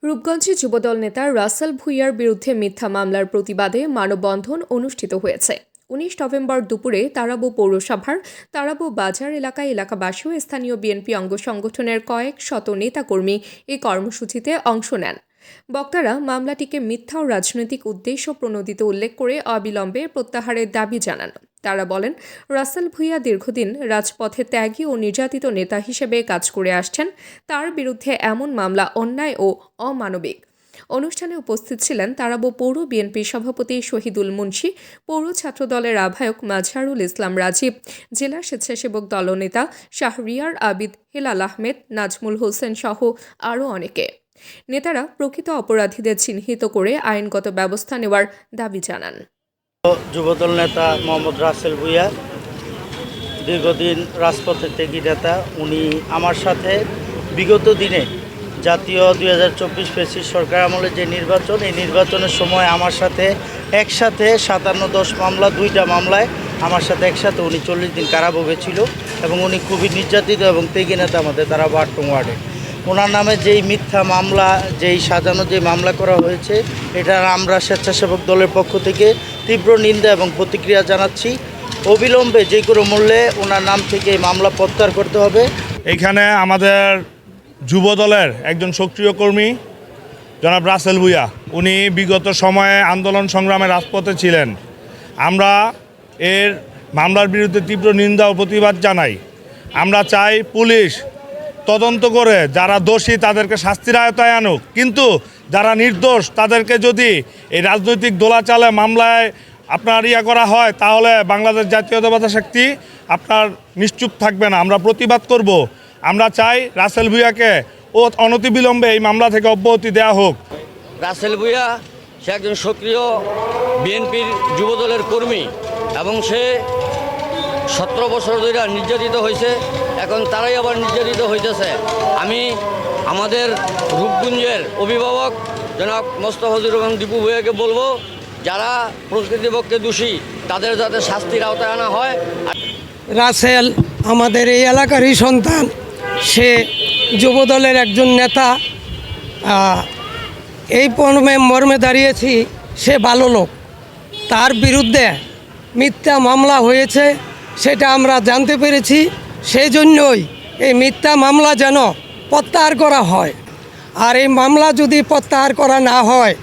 রূপগঞ্জে যুবদল নেতা রাসেল ভূঁইয়ার বিরুদ্ধে মিথ্যা মামলার প্রতিবাদে মানববন্ধন অনুষ্ঠিত হয়েছে। ১৯ নভেম্বর দুপুরে তারাবো পৌরসভার তারাবো বাজার এলাকায় এলাকাবাসী ও স্থানীয় বিএনপি অঙ্গ সংগঠনের কয়েক শত নেতাকর্মী এই কর্মসূচিতে অংশ নেন। বক্তারা মামলাটিকে মিথ্যা ও রাজনৈতিক উদ্দেশ্য প্রণোদিত উল্লেখ করে অবিলম্বে প্রত্যাহারের দাবি জানান। তারা বলেন, রাসেল ভূঁইয়া দীর্ঘদিন রাজপথে ত্যাগী ও নির্যাতিত নেতা হিসেবে কাজ করে আসছেন। তার বিরুদ্ধে এমন মামলা অন্যায় ও অমানবিক। অনুষ্ঠানে উপস্থিত ছিলেন তারাবো পৌর বিএনপির সভাপতি শহীদুল মুন্সি, পৌর ছাত্রদলের আহ্বায়ক মাজহারুল ইসলাম রাজীব, জেলা স্বেচ্ছাসেবক দলনেতা শাহরিয়ার আবিদ, হেলাল আহমেদ, নাজমুল হোসেন সহ আরও অনেকে। নেতারা প্রকৃত অপরাধীদের চিহ্নিত করে আইনগত ব্যবস্থা নেওয়ার দাবি জানান। যুবদল নেতা মোহাম্মদ রাসেল ভূঁইয়া দীর্ঘদিন রাজপথের ত্যাগী নেতা। উনি আমার সাথে বিগত দিনে জাতীয় ২০২৪ ফ্যাসিস্ট সরকার আমলে যে নির্বাচন, এই নির্বাচনের সময় আমার সাথে একসাথে ৫৭-১০ মামলা, ২টা মামলায় আমার সাথে একসাথে উনি ৪০ দিন কারাভোগে ছিল এবং উনি খুবই নির্যাতিত এবং ত্যাগী নেতা আমাদের তারা ওয়ার্ডে। ওনার নামে যেই মিথ্যা মামলা, যেই সাজানো যে মামলা করা হয়েছে, এটা আমরা স্বেচ্ছাসেবক দলের পক্ষ থেকে তীব্র নিন্দা এবং প্রতিক্রিয়া জানাচ্ছি। অবিলম্বে যে কোনো মূল্যে ওনার নাম থেকে এই মামলা প্রত্যাহার করতে হবে। এখানে আমাদের যুব দলের একজন সক্রিয় কর্মী জনাব রাসেল ভূঁইয়া, উনি বিগত সময়ে আন্দোলন সংগ্রামে রাজপথে ছিলেন। আমরা এর মামলার বিরুদ্ধে তীব্র নিন্দা ও প্রতিবাদ জানাই। আমরা চাই পুলিশ তদন্ত করে যারা দোষী তাদেরকে শাস্তির আওতায় আনুক, কিন্তু যারা নির্দোষ তাদেরকে যদি এই রাজনৈতিক দোলাচালে মামলায় আপনার করা হয়, তাহলে বাংলাদেশ জাতীয়তাবাদী শক্তি আপনার নিশ্চুপ থাকবে না। আমরা প্রতিবাদ করব। আমরা চাই রাসেল ভূঁইয়াকে অনতিবিলম্বে এই মামলা থেকে অব্যাহতি দেওয়া হোক। রাসেল ভূঁইয়া সে একজন সক্রিয় বিএনপির যুবদলের কর্মী এবং সে ১৭ বছর ধরে নির্যাতিত হয়েছে, এখন তারাই আবার নির্যাতিত হইতেছে। আমি আমাদের রূপগঞ্জের অভিভাবক জনাব মোস্তফাজুর রহমান দীপু ভূঁইয়াকে বলবো, যারা প্রকৃতপক্ষে দোষী তাদের যাতে শাস্তির আওতায় আনা হয়। রাসেল আমাদের এই এলাকারই সন্তান, সে যুবদলের একজন নেতা। এই মর্মে দাঁড়িয়েছি, সে ভালো লোক। তার বিরুদ্ধে মিথ্যা মামলা হয়েছে সেটা আমরা জানতে পেরেছি, সেই জন্যই এই মিথ্যা মামলা যেন প্রত্যাহার করা হয়। আর এই মামলা যদি প্রত্যাহার করা না হয়,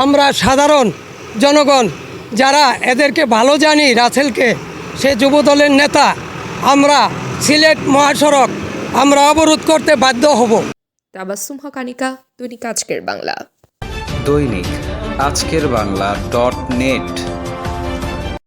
আমরা সাধারণ জনগণ যারা এদেরকে ভালো জানি, রাসেলকে, সে যুবদলের নেতা, আমরা সিলেট মহাসড়ক আমরা অবরোধ করতে বাধ্য হব। তাবাসসুম হক আনিকা, দৈনিক আজকের বাংলা। দৈনিক আজকের বাংলা .net